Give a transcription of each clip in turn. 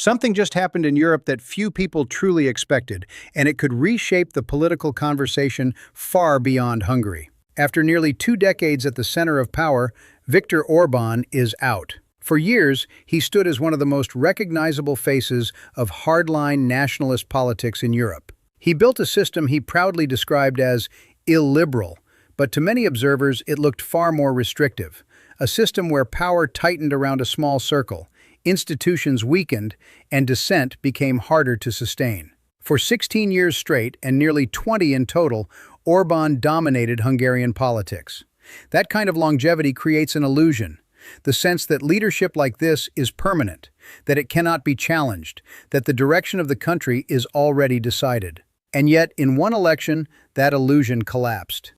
Something just happened in Europe that few people truly expected, and it could reshape the political conversation far beyond Hungary. After nearly 2 decades at the center of power, Viktor Orban is out. For years, he stood as one of the most recognizable faces of hardline nationalist politics in Europe. He built a system he proudly described as illiberal, but to many observers it looked far more restrictive. A system where power tightened around a small circle, institutions weakened, and dissent became harder to sustain. For 16 years straight, and nearly 20 in total, Orban dominated Hungarian politics. That kind of longevity creates an illusion, the sense that leadership like this is permanent, that it cannot be challenged, that the direction of the country is already decided. And yet, in one election, that illusion collapsed.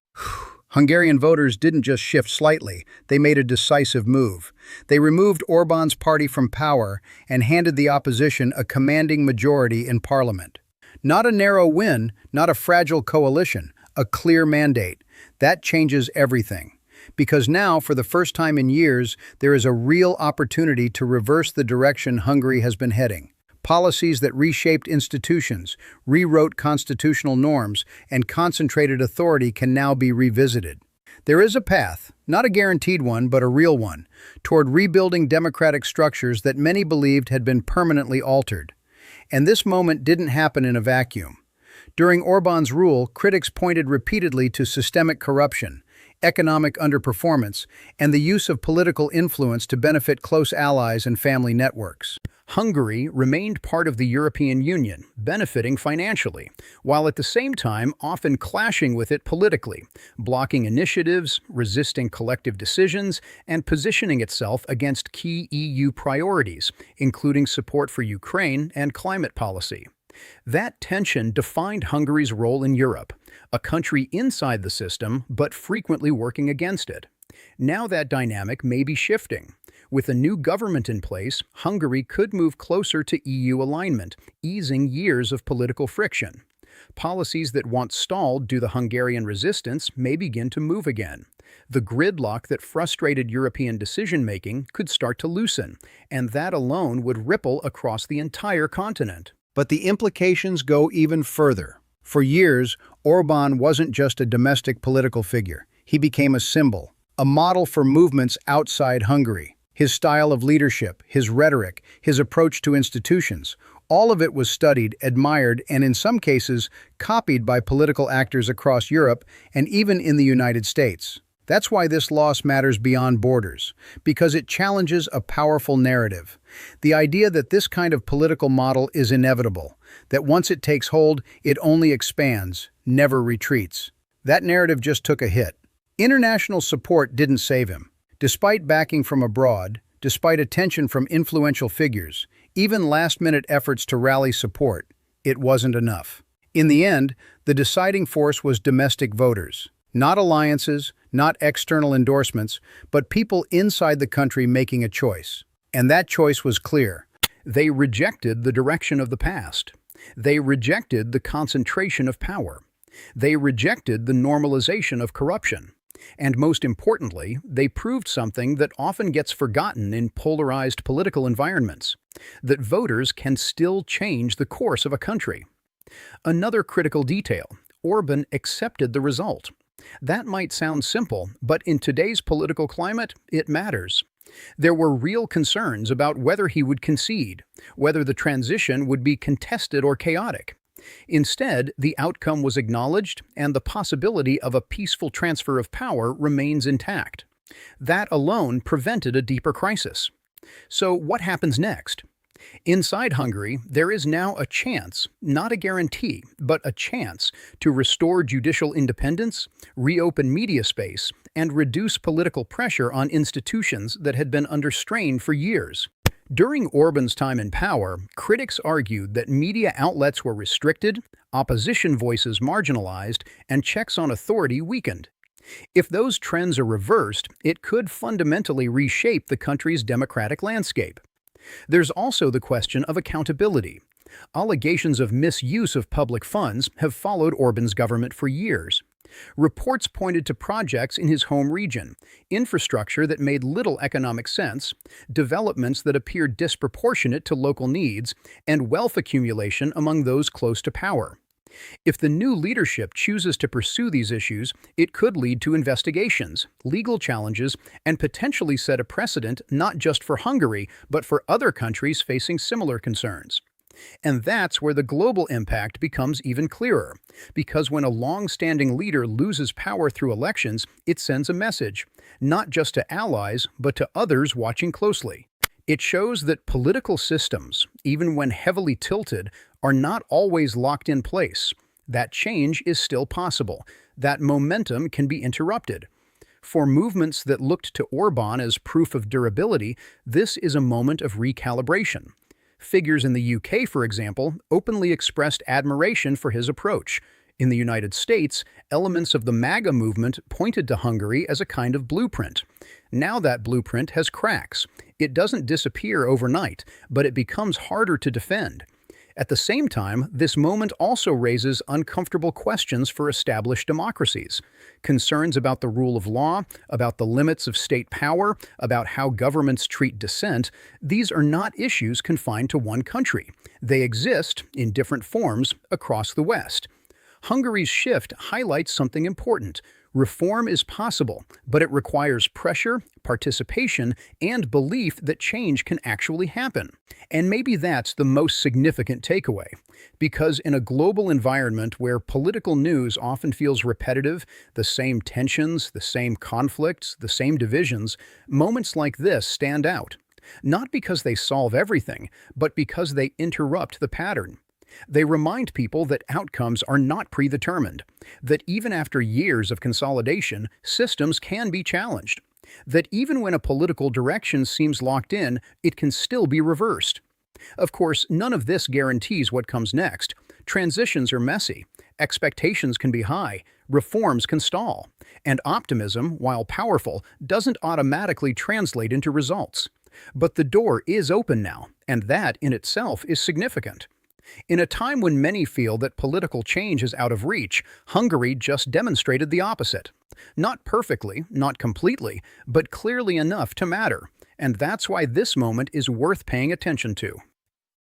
Hungarian voters didn't just shift slightly, they made a decisive move. They removed Orban's party from power and handed the opposition a commanding majority in parliament. Not a narrow win, not a fragile coalition, a clear mandate. That changes everything. Because now, for the first time in years, there is a real opportunity to reverse the direction Hungary has been heading. Policies that reshaped institutions, rewrote constitutional norms, and concentrated authority can now be revisited. There is a path, not a guaranteed one, but a real one, toward rebuilding democratic structures that many believed had been permanently altered. And this moment didn't happen in a vacuum. During Orban's rule, critics pointed repeatedly to systemic corruption, economic underperformance, and the use of political influence to benefit close allies and family networks. Hungary remained part of the European Union, benefiting financially, while at the same time often clashing with it politically, blocking initiatives, resisting collective decisions, and positioning itself against key EU priorities, including support for Ukraine and climate policy. That tension defined Hungary's role in Europe, a country inside the system but frequently working against it. Now that dynamic may be shifting. With a new government in place, Hungary could move closer to EU alignment, easing years of political friction. Policies that once stalled due to Hungarian resistance may begin to move again. The gridlock that frustrated European decision-making could start to loosen, and that alone would ripple across the entire continent. But the implications go even further. For years, Orban wasn't just a domestic political figure. He became a symbol, a model for movements outside Hungary. His style of leadership, his rhetoric, his approach to institutions, all of it was studied, admired, and in some cases, copied by political actors across Europe and even in the United States. That's why this loss matters beyond borders, because it challenges a powerful narrative. The idea that this kind of political model is inevitable, that once it takes hold, it only expands, never retreats. That narrative just took a hit. International support didn't save him. Despite backing from abroad, despite attention from influential figures, even last-minute efforts to rally support, it wasn't enough. In the end, the deciding force was domestic voters. Not alliances, not external endorsements, but people inside the country making a choice. And that choice was clear. They rejected the direction of the past. They rejected the concentration of power. They rejected the normalization of corruption. And most importantly, they proved something that often gets forgotten in polarized political environments, that voters can still change the course of a country. Another critical detail, Orban accepted the result. That might sound simple, but in today's political climate, it matters. There were real concerns about whether he would concede, whether the transition would be contested or chaotic. Instead, the outcome was acknowledged, and the possibility of a peaceful transfer of power remains intact. That alone prevented a deeper crisis. So what happens next? Inside Hungary, there is now a chance, not a guarantee, but a chance to restore judicial independence, reopen media space, and reduce political pressure on institutions that had been under strain for years. During Orban's time in power, critics argued that media outlets were restricted, opposition voices marginalized, and checks on authority weakened. If those trends are reversed, it could fundamentally reshape the country's democratic landscape. There's also the question of accountability. Allegations of misuse of public funds have followed Orban's government for years. Reports pointed to projects in his home region, infrastructure that made little economic sense, developments that appeared disproportionate to local needs, and wealth accumulation among those close to power. If the new leadership chooses to pursue these issues, it could lead to investigations, legal challenges, and potentially set a precedent not just for Hungary, but for other countries facing similar concerns. And that's where the global impact becomes even clearer, because when a long-standing leader loses power through elections, it sends a message, not just to allies, but to others watching closely. It shows that political systems, even when heavily tilted, are not always locked in place. That change is still possible. That momentum can be interrupted. For movements that looked to Orban as proof of durability, this is a moment of recalibration. Figures in the UK, for example, openly expressed admiration for his approach. In the United States, elements of the MAGA movement pointed to Hungary as a kind of blueprint. Now that blueprint has cracks. It doesn't disappear overnight, but it becomes harder to defend. At the same time, this moment also raises uncomfortable questions for established democracies. Concerns about the rule of law, about the limits of state power, about how governments treat dissent, these are not issues confined to one country. They exist, in different forms, across the West. Hungary's shift highlights something important. Reform is possible, but it requires pressure, participation, and belief that change can actually happen. And maybe that's the most significant takeaway, because in a global environment where political news often feels repetitive, the same tensions, the same conflicts, the same divisions, moments like this stand out. Not because they solve everything, but because they interrupt the pattern. They remind people that outcomes are not predetermined, that even after years of consolidation, systems can be challenged, that even when a political direction seems locked in, it can still be reversed. Of course, none of this guarantees what comes next. Transitions are messy, expectations can be high, reforms can stall, and optimism, while powerful, doesn't automatically translate into results. But the door is open now, and that in itself is significant. In a time when many feel that political change is out of reach, Hungary just demonstrated the opposite. Not perfectly, not completely, but clearly enough to matter. And that's why this moment is worth paying attention to.